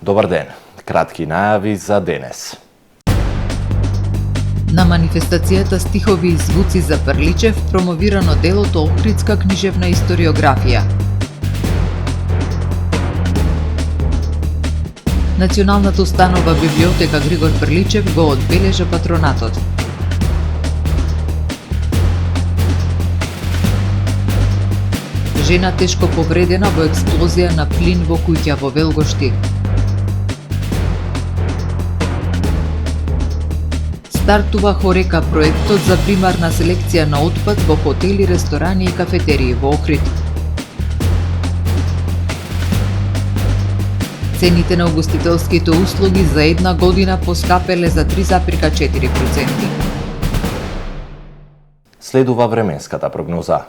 Добар ден, кратки најави за денес. На манифестацијата Стихови и звуци за Прличев промовирано делото Охридска книжевна историографија. Националната установа библиотека Григор Прличев го одбележа патронатот. Жена тешко повредена во експлозија на плин во куќа во Велгошти. Стартува Хорека проектот за примарна селекција на отпад во хотели, ресторани и кафетерии во Охрид. Цените на угостителските услуги за една година поскапеле за 3,4%. Следува временската прогноза.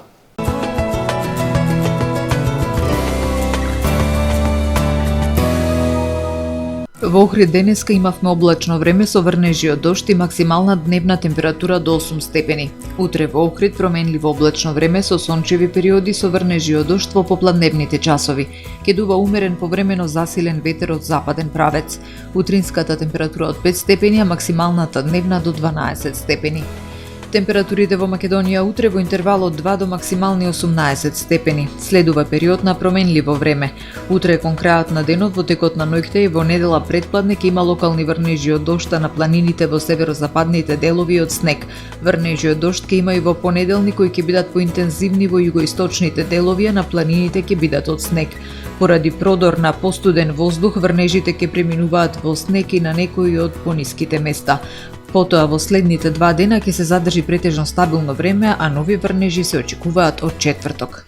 Во Охрид денеска имавме облачно време со врнежи од дожд и максимална дневна температура до 8 степени. Утре во Охрид променливо облачно време со сончеви периоди со врнежи од дожд во попладневните часови. Ке дува умерен повремено засилен ветер од западен правец. Утринската температура од 5 степени, а максималната дневна до 12 степени. Температурите во Македонија утре во интервал од 2 до максимални 18 степени. Следува период на променливо време. Утре кон крајот на денот, во текот на ноќта и во недела предпладне ќе има локални врнежи од дожд на планините во северозападните делови од снег. Врнежи од дожд ќе има и во понеделник, кои ќе бидат поинтензивни во југоисточните делови, а на планините ќе бидат од снег. Поради продор на постуден воздух, врнежите ќе преминуваат во снег и на некои од пониските места. Потоа во следните 2 дена ќе се задржи претежно стабилно време, а нови врнежи се очекуваат од четврток.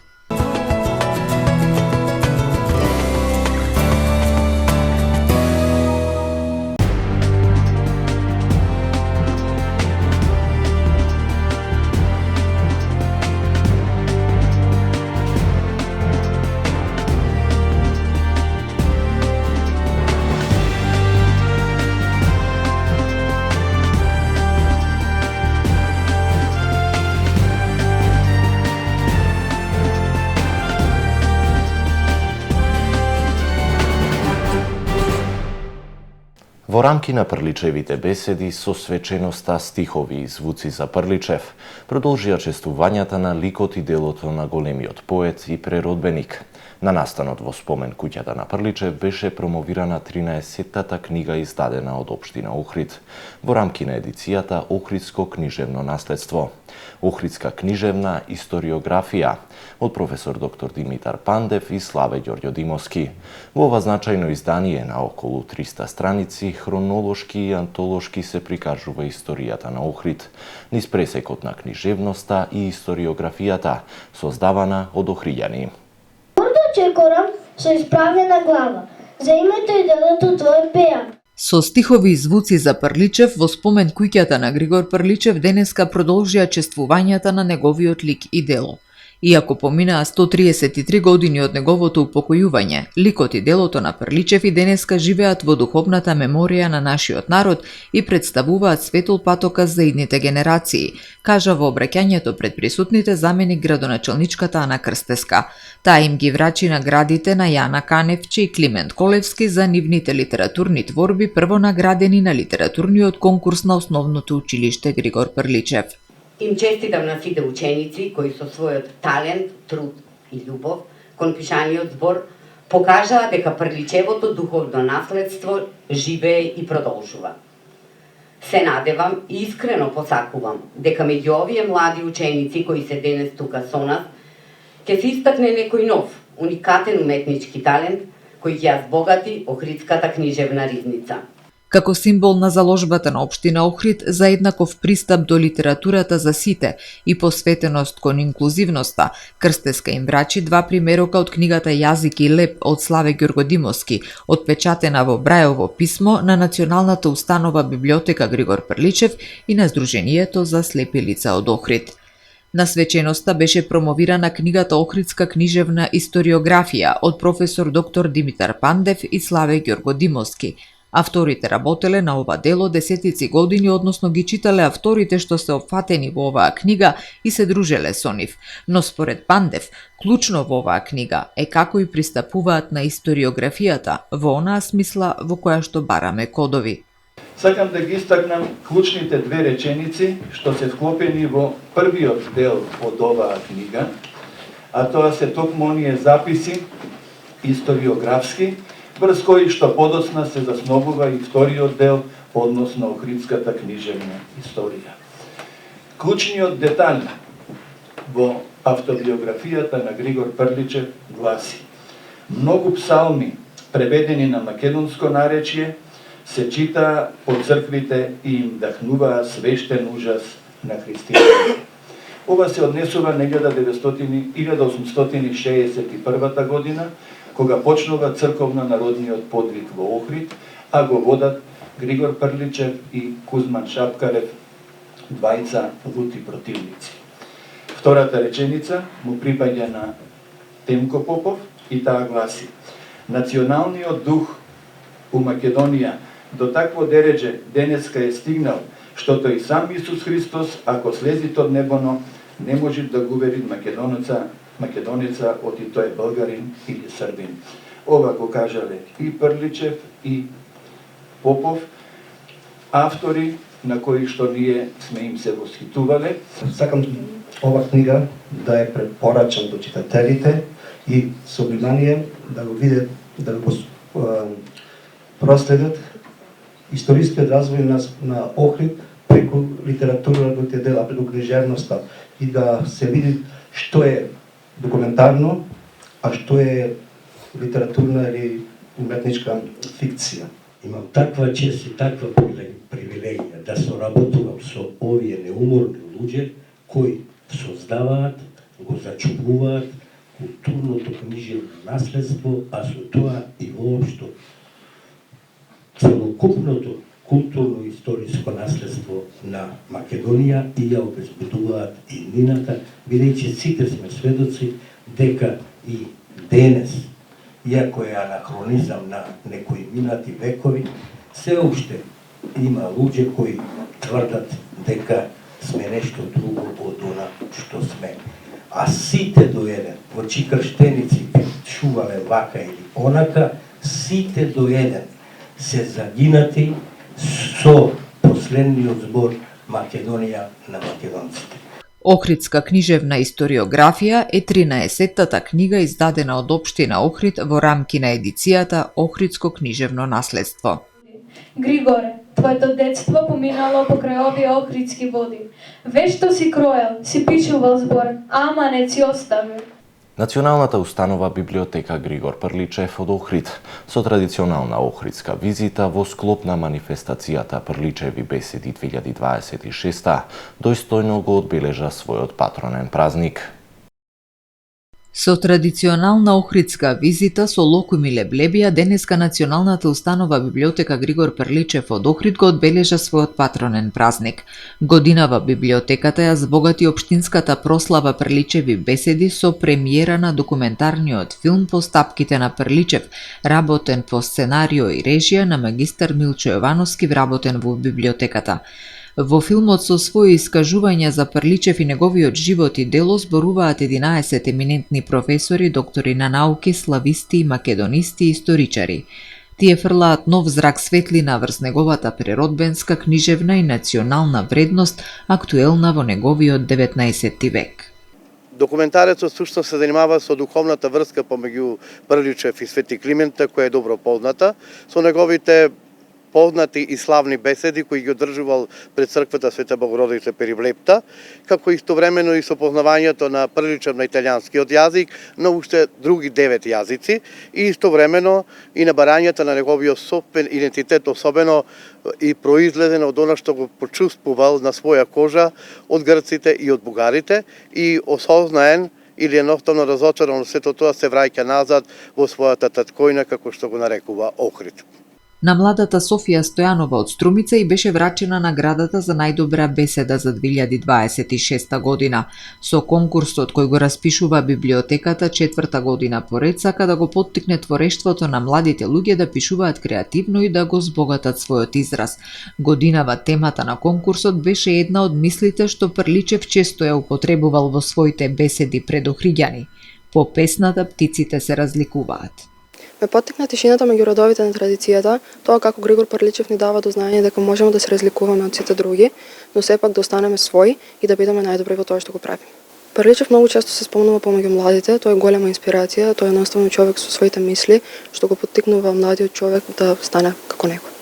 Во рамки на Прличевите беседи со свеченоста Стихови и звуци за Прличев продолжија честувањата на ликот и делото на големиот поет и преродбеник. На настанот во спомен куќата на Прличев беше промовирана 13-тата книга издадена од општина Охрид во рамки на едицијата Охридско книжевно наследство. Охридска книжевна историографија од професор доктор Димитар Пандев и Славе Ѓорѓодимовски. Во ова значајно издание на околу 300 страници хронолошки и антолошки се прикажува историјата на Охрид, низ пресекот на книжевноста и историографијата, создавана од охриѓани. Чекорам со исправена глава, за името и делото твое пеам. Со стихови и звуци за Прличев во спомен куќата на Григор Прличев денеска продолжија чествувањата на неговиот лик и дело. Иако поминаа 133 години од неговото упокојување, ликот и делото на Прличев и денеска живеат во духовната меморија на нашиот народ и представуваат светол патоказ за идните генерации, кажа во обраќањето пред присутните заменик градоначалничката Ана Крстеска. Таа им ги врачи наградите на Јана Каневче и Климент Колевски за нивните литературни творби, прво наградени на литературниот конкурс на Основното училиште Григор Прличев. Им честитам на сите ученици кои со својот талент, труд и љубов кон пишаниот збор покажаа дека Прличевото духовно наследство живее и продолжува. Се надевам и искрено посакувам дека меѓу овие млади ученици кои се денес тука со нас ќе се истакне некој нов, уникатен уметнички талент кој ќе ја збогати Охридската книжевна ризница. Како символ на заложбата на општина Охрид за еднаков пристап до литературата за сите и посветеност кон инклузивноста, Крстеска им врачи 2 примерока од книгата Јазик и леп од Славе Ѓорѓодимовски, отпечатена во Брајово писмо на Националната установа библиотека Григор Прличев и на Сдруженијето за слепи лица од Охрид. На свеченоста беше промовирана книгата Охридска книжевна историографија од професор доктор Димитар Пандев и Славе Ѓорѓодимовски. Авторите работеле на ова дело десетици години, односно ги читале авторите што се опфатени во оваа книга и се дружеле со нив. Но според Пандев, клучно во оваа книга е како и пристапуваат на историографијата во онаа смисла во која што бараме кодови. Сакам да ги истакнам клучните две реченици што се вклопени во првиот дел од оваа книга, а тоа се токму оние записи историографски, врз кои што подоцна се засновува и вториот дел, односно Охридската книжевна историја. Клучниот детал во автобиографијата на Григор Прличев гласи: многу псалми, преведени на македонско наречје, се читаа по црквите и им дахнуваа свештен ужас на христијаните. Ова се однесува на 1861 година, кога почнува црковно-народниот подвиг во Охрид, а го водат Григор Прличев и Кузман Шапкарев, двајца лути противници. Втората реченица му припаѓа на Темко Попов и таа гласи: националниот дух у Македонија до такво дередже денеска е стигнал, што тој сам Исус Христос, ако слези од небоно, не може да го увери македонеца, оти тој е българин или србин. Ова го кажале и Прличев и Попов, автори на кои што ние сме им се восхитувале. Сакам ова книга да ја препорачам до читателите и со внимание да го видат, да го проследат историскиот развој на Охрид преку литературните дела, преку книжевноста и да се види што е документарно, а што е литературна или уметничка фикција. Имам таква чест и таква привилегија да соработувам со овие неуморни луѓе кои создаваат, го зачувуваат културното книжевно наследство, а со тоа и воопшто целокупното културно-историско наследство на Македонија и ја обезбедуваат и нината, бидејќи сите сме сведоци дека и денес, иако е анахронизам на некои минати векови, се уште има луѓе кои тврдат дека сме нешто друго од она што сме. А сите до еден, во чии крштеници чувале вака или онака, сите до еден се загинати со последниот збор Македонија на македонците. Охридска книжевна историографија е 13-тата книга издадена од општина Охрид во рамки на едицијата Охридско книжевно наследство. Григоре, твоето детство поминало покрај овие охридски води. Вешто си кроел, си пишувал збор, ама не си оставил. Националната установа библиотека Григор Прличев од Охрид со традиционална охридска визита во склоп на манифестацијата Прличеви беседи 2026 достојно го одбележа својот патронен празник. Со традиционална охридска визита со локуми леблебија, денеска Националната установа библиотека Григор Прличев од Охрид го одбележа својот патронен празник. Годинава библиотеката ја збогати општинската прослава Прличеви беседи со премиера на документарниот филм по стапките на Прличев, работен по сценарио и режија на магистар Милчо Јовановски, вработен во библиотеката. Во филмот со своји искажувања за Прличев и неговиот живот и дело зборуваат 11 еминентни професори, доктори на науки, слависти и македонисти и историчари. Тие фрлаат нов зрак светлина врз неговата преродбенска, книжевна и национална вредност, актуелна во неговиот 19 век. Документарецот всушност се занимава со духовната врска помеѓу Прличев и Свети Климента, која е добро позната, со неговите познати и славни беседи кои ги одржувал пред црквата Света Богородица Перивлепта, како истовремено и со познавањето на Прличев на италијанскиот јазик, на уште други 9 јазици, и истовремено и на барањето на неговиот собствен идентитет, особено и произлезен од она што го почувствувал на своја кожа од грците и од бугарите, и осознаен или едноставно разочаран од сето тоа се враќа назад во својата таткојна, како што го нарекува Охрид. На младата Софија Стојанова од Струмица и беше врачена наградата за најдобра беседа за 2026 година. Со конкурсот кој го распишува библиотеката 4-та година поред сака да го поттикне творештвото на младите луѓе да пишуваат креативно и да го збогатат својот израз. Годинава темата на конкурсот беше една од мислите што Прличев често ја употребувал во своите беседи пред охриѓани. По песната птиците се разликуваат. Ме поттикна тишината меѓу родовите на традицијата, тоа како Григор Прличев ни дава до знаење дека можеме да се разликуваме од сите други, но сепак да останеме своји и да бидеме најдобри во тоа што го правиме. Прличев многу често се спомнува помеѓу младите, тој е голема инспирација, тој е едноставно човек со своите мисли, што го поттикнува младиот човек да стане како него.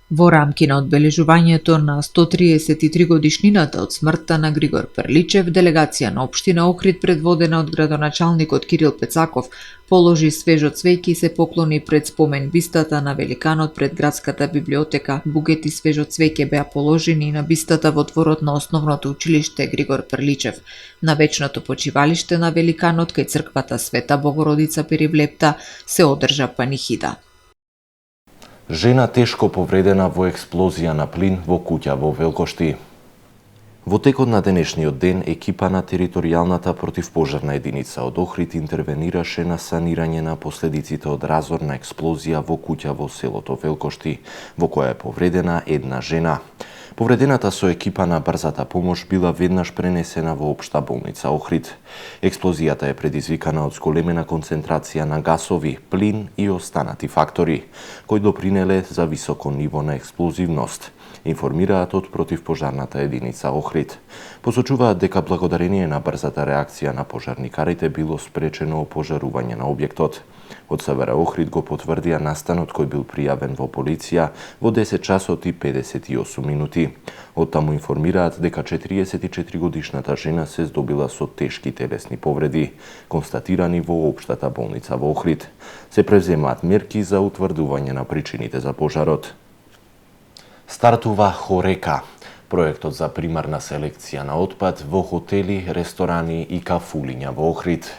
Во рамки на одбележувањето на 133 годишнината од смртта на Григор Прличев, делегација на општина Охрид предводена од градоначалникот Кирил Пецаков положи свежо цвеќе и се поклони пред спомен бистата на великанот пред градската библиотека. Букети свежо цвеќе беа положени и на бистата во дворот на основното училиште Григор Прличев. На вечното почивалиште на великанот кај црквата Света Богородица Перивлепта се одржа панихида. Жена тешко повредена во експлозија на плин во куќа во Велкошти. Во текот на денешниот ден, екипа на територијалната противпожарна единица од Охрид интервенираше на санирање на последиците од разорна експлозија во куќа во селото Велкошти, во која е повредена една жена. Повредената со екипа на брзата помош била веднаш пренесена во општа болница Охрид. Експлозијата е предизвикана од зголемена концентрација на гасови, плин и останати фактори, кои допринеле за високо ниво на експлозивност, информираат од противпожарната единица Охрид. Посочуваат дека благодарение на брзата реакција на пожарникарите било спречено опожарување на објектот. Од СВР Охрид го потврдија настанот кој бил пријавен во полиција во 10 часот и 58 минути. Од таму информираат дека 44 годишната жена се здобила со тешки телесни повреди, констатирани во општата болница во Охрид. Се превземаат мерки за утврдување на причините за пожарот. Стартува Хорека, проектот за примарна селекција на отпад во хотели, ресторани и кафулиња во Охрид.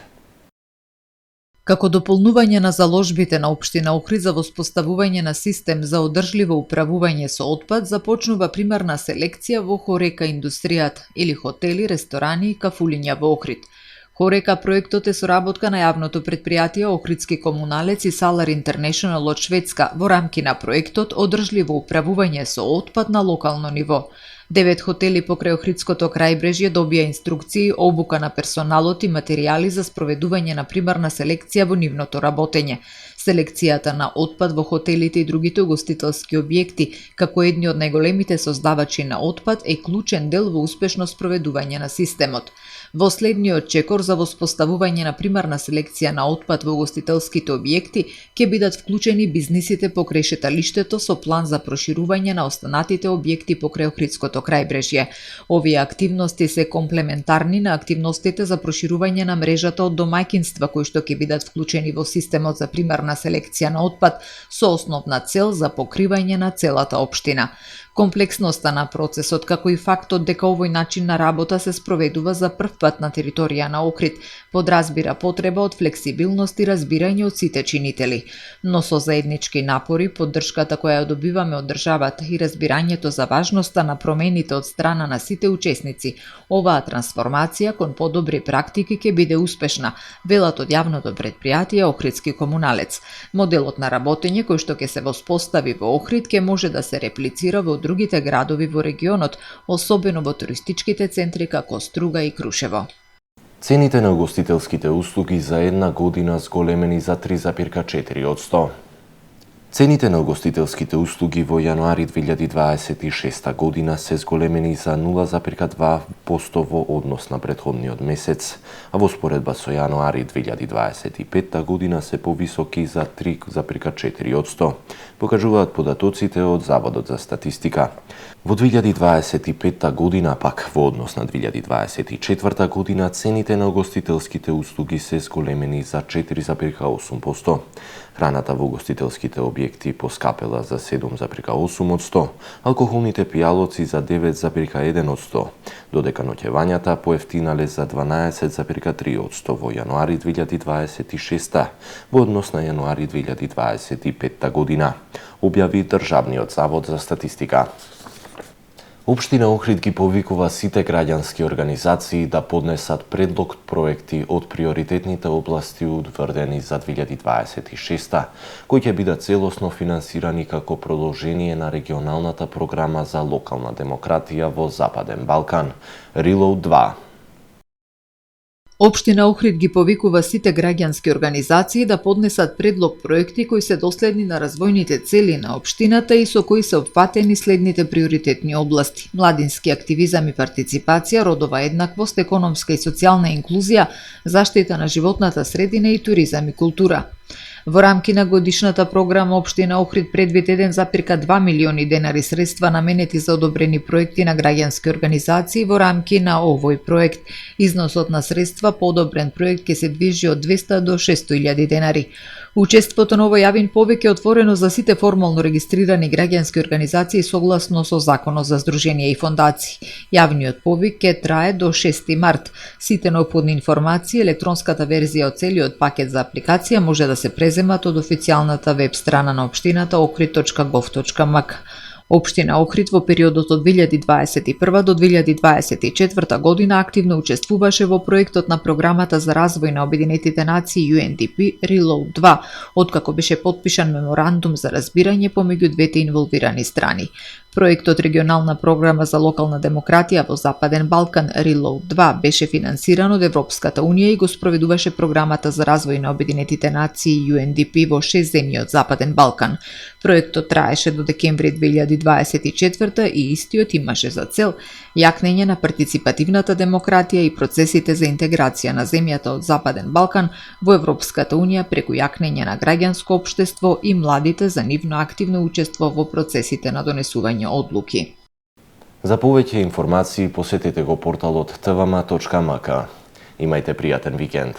Како дополнување на заложбите на општина Охрид за воспоставување на систем за одржливо управување со отпад, започнува примарна селекција во Хорека индустријата или хотели, ресторани и кафулиња во Охрид. Хорека проектот е соработка на јавното предпријатие Охридски комуналец и Салар Интернешнл од Шведска во рамки на проектот Одржливо управување со отпад на локално ниво. 9 хотели покрај Охридското крајбрежје добија инструкции, обука на персоналот и материјали за спроведување на примарна селекција во нивното работење. Селекцијата на отпад во хотелите и другите угостителски објекти, како едни од најголемите создавачи на отпад, е клучен дел во успешно спроведување на системот. Во следниот чекор за воспоставување на примарна селекција на отпад во угостителските објекти ќе бидат вклучени бизнисите покрај шеталиштето со план за проширување на останатите објекти покрај Охридското крајбрежје. Овие активности се комплементарни на активностите за проширување на мрежата од домаќинства кои што ќе бидат вклучени во системот за примарна селекција на отпад со основна цел за покривање на целата општина. Комплексноста на процесот, како и фактот дека овој начин на работа се спроведува за прв пат на територија на Охрид, подразбира потреба од флексибилност и разбирање од сите чинители. Но со заеднички напори, поддршката која ја добиваме од државата и разбирањето за важноста на промените од страна на сите учесници, оваа трансформација кон подобри практики ќе биде успешна, велат од јавното предпријатие Охридски комуналец. Моделот на работење кој што ќе се воспостави во Охрид ќе може да се реплицира во другите градови во регионот, особено во туристичките центри како Струга и Крушево. Цените на угостителските услуги за една година зголемени за 3,4%. Цените на угостителските услуги во јануари 2026 година се зголемени за 0,2% во однос на претходниот месец, а во споредба со јануари 2025 година се повисоки за 3,4%, покажуваат податоците од Заводот за статистика. Во 2025 година пак, во однос на 2024 година, цените на угостителските услуги се зголемени за 4,8%, Храната во гостителските објекти поскапела за 7,8%, алкохолните пијалоци за 9,1%, додека ноќевањата поевтинале за 12,3% во јануари 2026 во однос на јануари 2025 година, објави Државниот завод за статистика. Општина Охрид ги повикува сите граѓански организации да поднесат предлог проекти од приоритетните области утврдени за 2026, кои ќе бидат целосно финансирани како продолжение на регионалната програма за локална демократија во Западен Балкан, Reload 2. Општина Охрид ги повикува сите граѓански организации да поднесат предлог проекти кои се доследни на развојните цели на општината и со кои се опфатени следните приоритетни области: младински активизам и партиципација, родова еднаквост, економска и социјална инклузија, заштита на животната средина и туризам и култура. Во рамки на годишната програма Општина Охрид предвид 1,2 милиони денари средства наменети за одобрени проекти на граѓански организации во рамки на овој проект. Износот на средства по одобрен проект ќе се движи од 200 до 600.000 денари. Учеството на овој јавен повик е отворено за сите формално регистрирани граѓански организации согласно со Законот за здруженија и фондации. Јавниот повик ќе трае до 6 март. Сите неопходни информации, електронската верзија од целиот пакет за апликација може да се преземат од официјалната веб страна на општината ohrid.gov.mk. Општина Охрид во периодот од 2021 до 2024 година активно учествуваше во проектот на програмата за развој на Обединетите нации UNDP Reload 2, откако беше потпишан меморандум за разбирање помеѓу двете инволвирани страни. Проектот Регионална програма за локална демократија во Западен Балкан Reload 2 беше финансиран од Европската унија и го спроведуваше програмата за развој на Обединетите нации UNDP во 6 земји од Западен Балкан. Проектот траеше до декември 2024 и истиот имаше за цел јакнење на партиципативната демократија и процесите за интеграција на земјата од Западен Балкан во Европската унија преку јакнење на граѓанско општество и младите за нивно активно учество во процесите на донесување одлуки. За повеќе информации посетете го порталот tvma.mk. Имајте пријатен викенд.